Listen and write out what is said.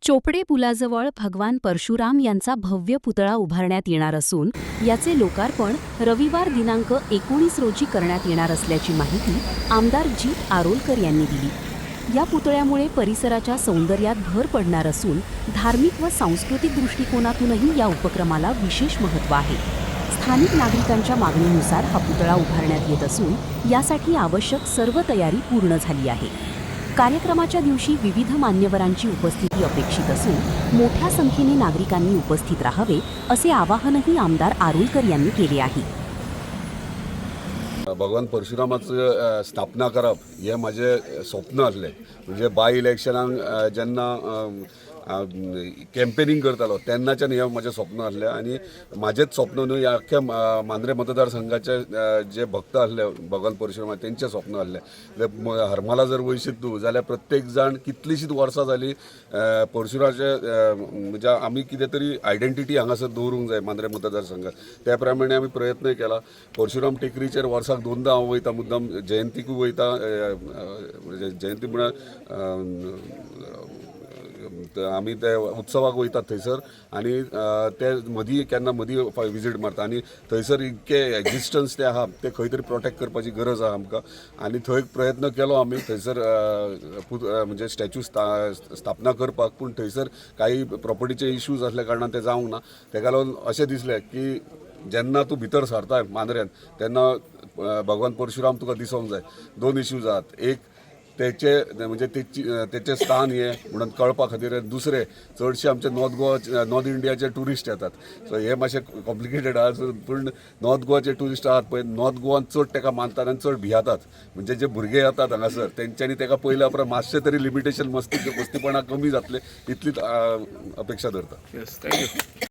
चोपडे पुलाजवळ भगवान परशुराम यांचा भव्य पुतळा उभारण्यात येणार असून याचे लोकार्पण रविवार दिनांक 19 रोजी करण्यात येणार असल्याची माहिती आमदार जी आरोलकर यांनी दिली। या पुतळ्यामुळे परिसराच्या सौंदर्यात भर पडणार असून धार्मिक व सांस्कृतिक दृष्टिकोनातूनही या उपक्रमाला विशेष महत्त्व आहे। स्थानिक नागरिकांच्या मागणीनुसार हा पुतळा उभारण्यात येत असून यासाठी आवश्यक सर्व तयारी पूर्ण झाली आहे। कार्यक्रमाच्या दिवशी विविध मान्यवरांची उपस्थिती अपेक्षित असून मोठ्या संख्येने नागरिकांनी उपस्थित राहावे असे आवाहनही आमदार आरोलकर यांनी केले आहे। भगवान परशुरामाचं स्थापना करप हे माझे स्वप्न आसले। म्हणजे बाय इलेक्शनाक जेन्ना कॅम्पेनिंग करतालो तेन्नाच्यान हे माझे स्वप्न आसले आणि माझेच स्वप्न न्हू ह्या अख्ख्या मांद्रे मतदारसंघाचे जे भक्त आसले भगवान परशुरामा तेंचे स्वप्न आसले। हरमला जर वयशीत तूं जाल्यार प्रत्येक जाण कितलीशीच वर्सां जाली परशुराचे म्हणजे आमी कितें तरी आयडेंटिटी हांगासर दवरूंक जाय मांद्रे मतदारसंघात। त्या प्रमाणे आमी प्रयत्न केला। परशुराम टेकडीचेर वर्साक 2दा हांव वयता, मुद्दाम जयंतीकूय वयता, जयंती म्हणल्यार आमी ते उत्सवाक वयतात थंयसर आणि ते मदीं विजीट मारता आणि थंयसर इतके एक्झिस्टन्स ते आहा ते खंय तरी प्रोटेक्ट करपाची गरज आहा आमकां। आणि थंय प्रयत्न केलो आमी थंयसर म्हणजे स्टॅच्यू स्थापना करपाक, पूण थंयसर काही प्रॉपर्टीचे इश्यूज आसल्या कारणान ते जावंक ना। तेका लागून अशें दिसलें की जेन्ना तूं भितर सरता मांद्र्यान तेन्ना भगवान परशुराम तुका दिसोंक जाय। 2 इश्यूज आहात, एक तेचे म्हणजे तेचे स्थान हे म्हणून कळपा खातीर, दुसरे चडशे आमचे नॉर्थ इंडियाचे टुरिस्ट येतात। सो हे मातशें कॉम्प्लिकेटेड आहा, पूण नॉर्थ गोवाचे टुरिस्ट आहात पळय नॉर्थ गोवान चड तेका मानतात आनी चड भियातात। म्हणजे जे भुरगे येतात हांगासर तेंच्यांनी तेका पयल्या उपरांत मातशें तरी लिमिटेशन मस्तीपणा कमी जातले इतलीच अपेक्षा धरता। थँक्यू।